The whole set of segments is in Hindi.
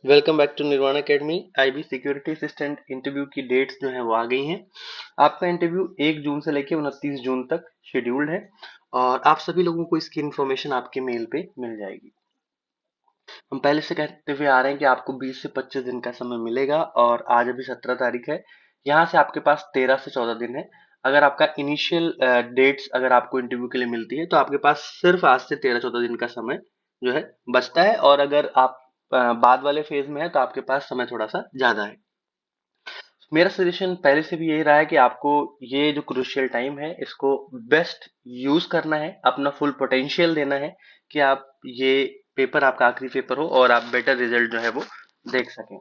Welcome back to Nirvana academy. IB security assistant interview की डेट्स जो है वो आ गई हैं। आपका इंटरव्यू 1 जून से लेकर 29 जून तक शेड्यूल्ड है और आप सभी लोगों को इसकी इन्फॉर्मेशन आपके मेल पे मिल जाएगी। हम पहले से कहते हुए आ रहे हैं कि आपको 20 से 25 दिन का समय मिलेगा और आज अभी 17 तारीख है। यहाँ से आपके पास 13 से 14 दिन है। अगर आपका इनिशियल डेट्स अगर आपको इंटरव्यू के लिए मिलती है तो आपके पास सिर्फ आज से 13-14 दिन का समय जो है बचता है, और अगर आप बाद वाले फेज में है तो आपके पास समय थोड़ा सा ज्यादा है। मेरा सजेशन पहले से भी यही रहा है कि आपको ये जो क्रूशियल टाइम है इसको बेस्ट यूज करना है, अपना फुल पोटेंशियल देना है कि आप ये पेपर आपका आखिरी पेपर हो और आप बेटर रिजल्ट जो है वो देख सकें।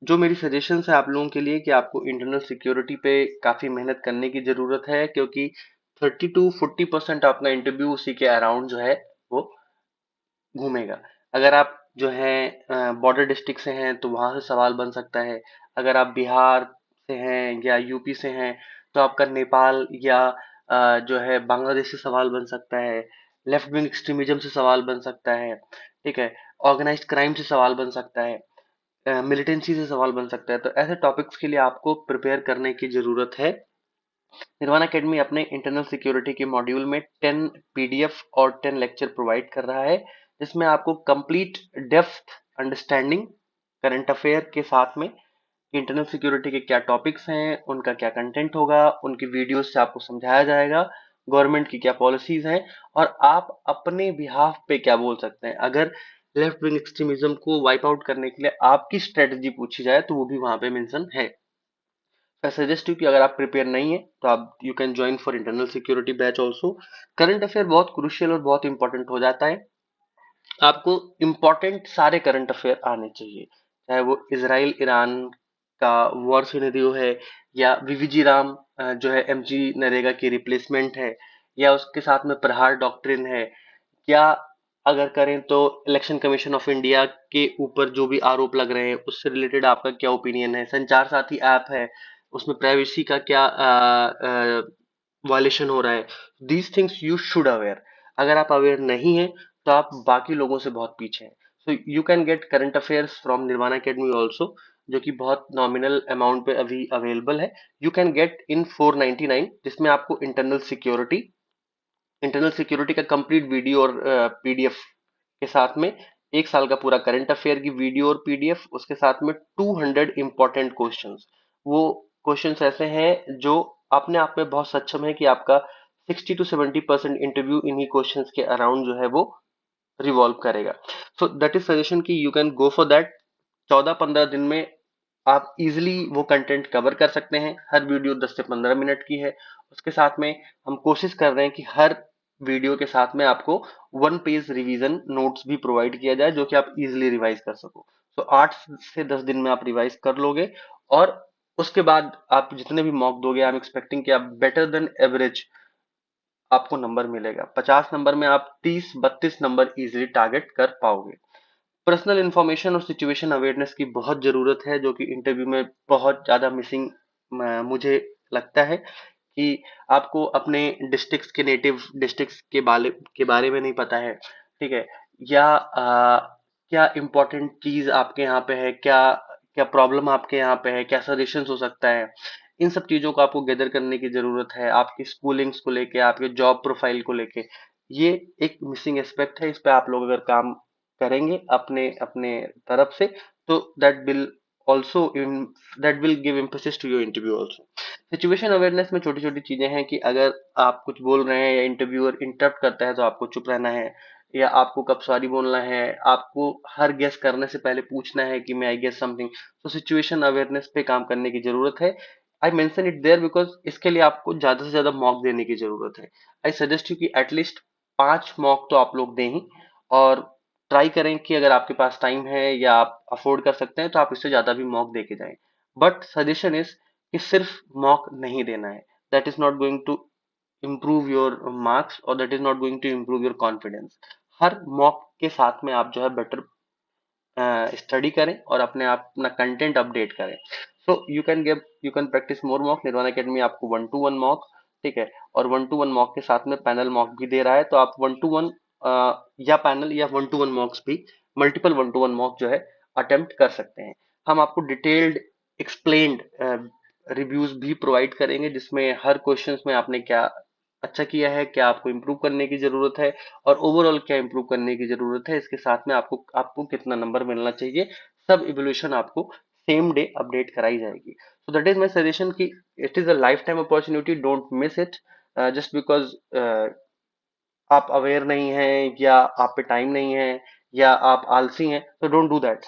जो मेरी सजेशन है आप लोगों के लिए कि आपको इंटरनल सिक्योरिटी पे काफी मेहनत करने की जरूरत है, क्योंकि 30 to 40% अपना इंटरव्यू उसी के अराउंड जो है वो घूमेगा। अगर आप जो है बॉर्डर डिस्ट्रिक्ट से हैं तो वहां से सवाल बन सकता है। अगर आप बिहार से हैं या यूपी से हैं तो आपका नेपाल या जो है बांग्लादेश से सवाल बन सकता है। लेफ्ट विंग एक्सट्रीमिज्म से सवाल बन सकता है, ठीक है। ऑर्गेनाइज्ड क्राइम से सवाल बन सकता है, मिलिटेंसी से सवाल बन सकता है। तो ऐसे टॉपिक्स के लिए आपको प्रिपेयर करने की जरूरत है। निर्वाणा अकेडमी अपने इंटरनल सिक्योरिटी के मॉड्यूल में 10 पीडीएफ और 10 लेक्चर प्रोवाइड कर रहा है, जिसमें आपको complete depth understanding current affair के साथ में इंटरनल सिक्योरिटी के क्या टॉपिक्स हैं, उनका क्या कंटेंट होगा, उनकी वीडियोस से आपको समझाया जाएगा, गवर्नमेंट की क्या पॉलिसीज हैं और आप अपने बिहाफ पे क्या बोल सकते हैं। अगर लेफ्ट विंग एक्सट्रीमिज्म को वाइप आउट करने के लिए आपकी स्ट्रेटजी पूछी जाए तो वो भी वहां पे मेंशन है। I suggest you कि अगर आप प्रिपेयर नहीं है तो आप you can join for internal security batch also. Current affair बहुत क्रुशियल और बहुत इंपॉर्टेंट हो जाता है। आपको इम्पोर्टेंट सारे करंट अफेयर आने चाहिए, चाहे वो इसराइल ईरान का वॉर सिनेरियो है या वीवीजी राम जो है एमजी नरेगा की रिप्लेसमेंट है, या उसके साथ में प्रहार डॉक्ट्रिन है, या अगर करें तो इलेक्शन कमीशन ऑफ इंडिया के ऊपर जो भी आरोप लग रहे हैं उससे रिलेटेड आपका क्या ओपिनियन है। संचार साथी ऐप है, उसमें प्राइवेसी का क्या वायलेशन हो रहा है। These things you should aware. अगर आप अवेयर नहीं है तो आप बाकी लोगों से बहुत पीछे हैं। So you can get current affairs from Nirvana academy also, जो कि बहुत नॉमिनल अमाउंट पे अभी अवेलेबल है। यू कैन गेट इन 499, जिसमें आपको इंटरनल सिक्योरिटी का कंप्लीट वीडियो और पीडीएफ के साथ में 1 साल का पूरा करंट अफेयर की वीडियो और पीडीएफ, उसके साथ में 200 इंपॉर्टेंट क्वेश्चंस। वो क्वेश्चंस ऐसे हैं जो अपने आप में बहुत सक्षम है कि आपका 60 to 70% इंटरव्यू इन्हीं क्वेश्चंस के अराउंड जो है वो रिवॉल्व करेगा। सो दैट इज सजेशन कि you can go for that. 14-15 दिन में आप इजिली वो कंटेंट कवर कर सकते हैं। हर वीडियो 10 से 15 मिनट की है। उसके साथ में हम कोशिश कर रहे हैं कि हर वीडियो के साथ में आपको 1 पेज रिवीजन नोट्स भी प्रोवाइड किया जाए, जो कि आप इजिली रिवाइज कर सको। तो 8 से 10 दिन में आप रिवाइज कर लोगे और उसके बाद आप जितने भी मॉक दोगे, आई एम एक्सपेक्टिंग कि आप बेटर देन एवरेज आपको नंबर मिलेगा। 50 नंबर में आप 30-32 नंबर इजिली टारगेट कर पाओगे। पर्सनल इंफॉर्मेशन और सिचुएशन अवेयरनेस की बहुत जरूरत है, जो कि इंटरव्यू में बहुत ज्यादा मिसिंग मुझे लगता है कि आपको अपने डिस्ट्रिक्ट्स के नेटिव डिस्ट्रिक्ट्स के बारे में नहीं पता है, ठीक है। या क्या इम्पोर्टेंट चीज आपके यहाँ पे है, क्या क्या प्रॉब्लम आपके यहाँ पे है, क्या सजेशन हो सकता है। इन सब चीजों को आपको गैदर करने की जरूरत है, आपकी स्कूलिंग्स को लेके, आपके जॉब प्रोफाइल को लेके। ये एक मिसिंग एस्पेक्ट है, इस पे आप लोग अगर काम करेंगे अपने अपने तरफ से तो also that will give emphasis to your interview also. Situation awareness में छोटी छोटी चीजें हैं कि अगर आप कुछ बोल रहे हैं या इंटरव्यूअर इंटरप्ट करता है तो आपको चुप रहना है, या आपको कब सॉरी बोलना है, आपको हर गेस करने से पहले पूछना है कि मैं आई गेस समथिंग। तो सिचुएशन अवेयरनेस पे काम करने की जरूरत है। I mention it there because इसके लिए आपको ज्यादा से ज्यादा मॉक देने की जरूरत है। आई सजेस्ट यू कि एटलीस्ट 5 मॉक तो आप लोग दें ही, और ट्राई करें कि अगर आपके पास टाइम है या आप अफोर्ड कर सकते हैं तो आप इससे ज्यादा भी मॉक दे के जाएं। बट सजेशन इज कि सिर्फ मॉक नहीं देना है। That is not going to improve your marks or that is not going to improve your confidence। Her mock के साथ में आप जो है बेटर स्टडी करें और अपने आप अपना कंटेंट अपडेट करें। So you can practice more mock. Nirvana academy आपको 1-to-1 मॉक, ठीक है, और 1-to-1 मॉक के साथ में पैनल मॉक भी दे रहा है। तो आप 1-to-1 या पैनल या 1-to-1 मॉक्स भी, मल्टीपल 1-to-1 मॉक जो है अटेम्प्ट कर सकते हैं। हम आपको डिटेल्ड एक्सप्लेन्ड रिव्यूज भी प्रोवाइड करेंगे, जिसमें हर क्वेश्चंस में आपने क्या अच्छा किया है, क्या आपको इम्प्रूव करने की जरूरत है, और ओवरऑल क्या इम्प्रूव करने की जरूरत है। इसके साथ में आपको आपको कितना नंबर मिलना चाहिए, सब इवोल्यूशन आपको सेम डे अपडेट कराई जाएगी। So that is my suggestion कि it is a lifetime opportunity, don't miss it just because आप अवेयर नहीं हैं, या आप पे टाइम नहीं है, या आप आलसी हैं, तो डोंट डू दैट।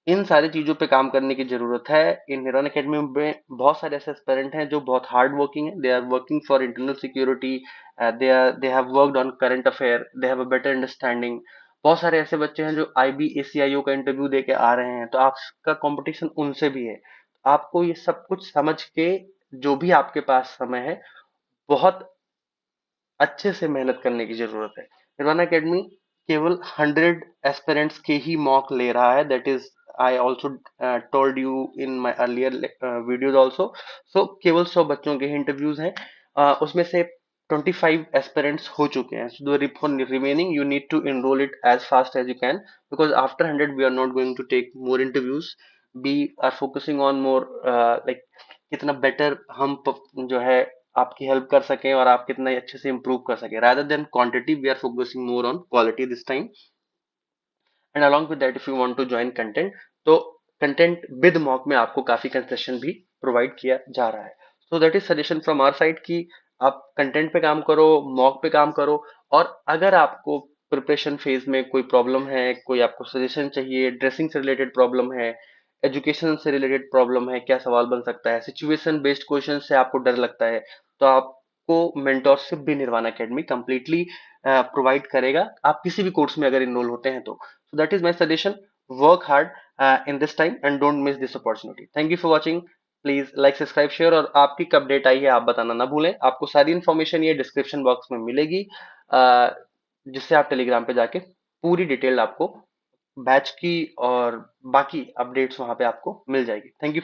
इन सारी चीजों पे काम करने की जरूरत है। इन हिरन एकेडमी में बहुत सारे ऐसे एस्पिरेंट हैं जो बहुत हार्ड वर्किंग है, they are working for internal security, they have worked on current affair, they have a better understanding. बहुत सारे ऐसे बच्चे हैं जो आईबी एसीआईओ का इंटरव्यू दे के आ रहे हैं, तो आपका कंपटीशन उनसे भी है। आपको ये सब कुछ समझ के, जो भी आपके पास समय है, बहुत अच्छे से मेहनत करने की जरूरत है। निर्वाणा एकेडमी केवल 100 एस्पिरेंट्स के ही मॉक ले रहा है, that is I also told you in my earlier videos also. So केवल 100 बच्चों के इंटरव्यूज हैं, उसमें से 25 एस्पिरेंट्स हो चुके हैं। So the remaining you need to enroll it as fast as you can, because after 100 we are not going to take more interviews. We are focusing on more like कितना बेटर हम जो है आपकी हेल्प कर सकें, और आप कितना अच्छे से improve कर सकें। rather than quantity we are focusing more on quality this time. And along with that, if you want to join content, तो कंटेंट विद मॉक में आपको काफी कंसेशन भी प्रोवाइड किया जा रहा है। So that is suggestion from our side कि आप कंटेंट पे काम करो, मॉक पे काम करो। और अगर आपको प्रिपरेशन फेज में कोई प्रॉब्लम है, कोई आपको सजेशन चाहिए, ड्रेसिंग से रिलेटेड प्रॉब्लम है, एजुकेशन से रिलेटेड प्रॉब्लम है, क्या सवाल बन सकता है, सिचुएशन बेस्ड क्वेश्चन से आपको डर लगता है, तो आपको मेंटोरशिप भी निर्वाण एकेडमी कंप्लीटली प्रोवाइड करेगा, आप किसी भी कोर्स में अगर इनरोल होते हैं तो। So that is my suggestion. Work hard in this time and don't miss this opportunity. Thank you for watching. Please like subscribe share, और आपकी कब डेट आई है आप बताना ना भूलें। आपको सारी इन्फॉर्मेशन ये डिस्क्रिप्शन बॉक्स में मिलेगी, जिससे आप टेलीग्राम पे जाके पूरी डिटेल आपको बैच की और बाकी अपडेट्स वहां पे आपको मिल जाएगी। Thank you.